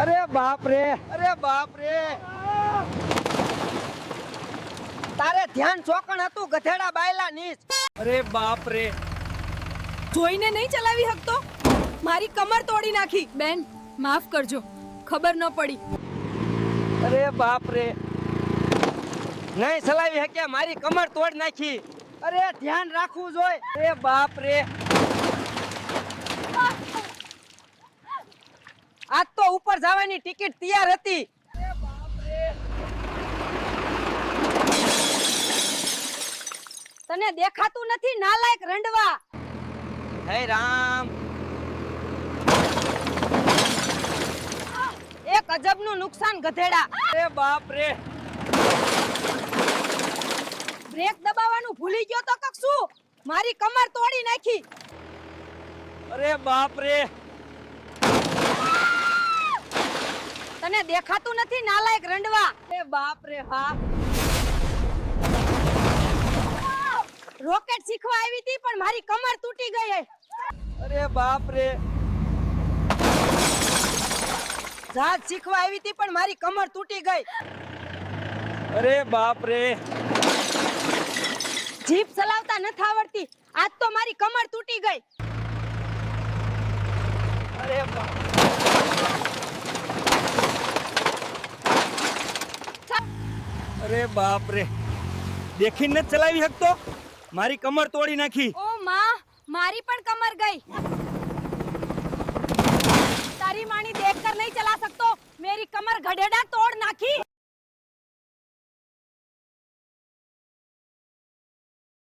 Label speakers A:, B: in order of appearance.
A: अरे बाप रे, अरे बाप रे। तारे ध्यान ચોકણ હતું ગધેડા બાયલા નીચ।
B: અરે બાપ રે,
C: જોઈને નહીં ચલાવી શકતો? મારી કમર તોડી નાખી। બેન માફ કરજો, ખબર ન પડી।
A: અરે બાપ રે, નહીં ચલાવી હકે, મારી કમર તોડ નાખી। અરે ધ્યાન રાખવું જોઈએ। અરે બાપ રે, આજ તો ઉપર જવાની ટિકિટ તૈયાર હતી। અરે બાપ રે,
C: તને દેખાતું નથી નાલાયક રંડવા?
A: હે રામ,
C: એક અજબનું નુકસાન ગધેડા।
A: અરે બાપ રે,
C: બ્રેક દબાવવાનું ભૂલી ગયો તો કક્ષુ, મારી કમર તોડી નાખી।
A: અરે બાપ રે,
C: તને દેખાતું નથી નાલાયક રંડવા?
A: અરે બાપ રે, હા
C: રોકેટ શીખવા આવી હતી પણ મારી કમર તૂટી ગઈ।
A: અરે બાપ રે, જહાજ શીખવા આવી હતી પણ મારી કમર તૂટી ગઈ। અરે બાપ રે,
C: જીપ ચલાવતા નથી આવડતી, આજ તો મારી કમર તૂટી ગઈ।
A: અરે બાપ, અરે બાપ રે, દેખીને જ ચલાવી શકતો, મારી કમર તોડી નાખી।
C: ઓ માં, મારી પણ કમર ગઈ। તારી मानी देखकर नहीं चला सकतो, मेरी कमर गधेड़ा तोड़ नाखी।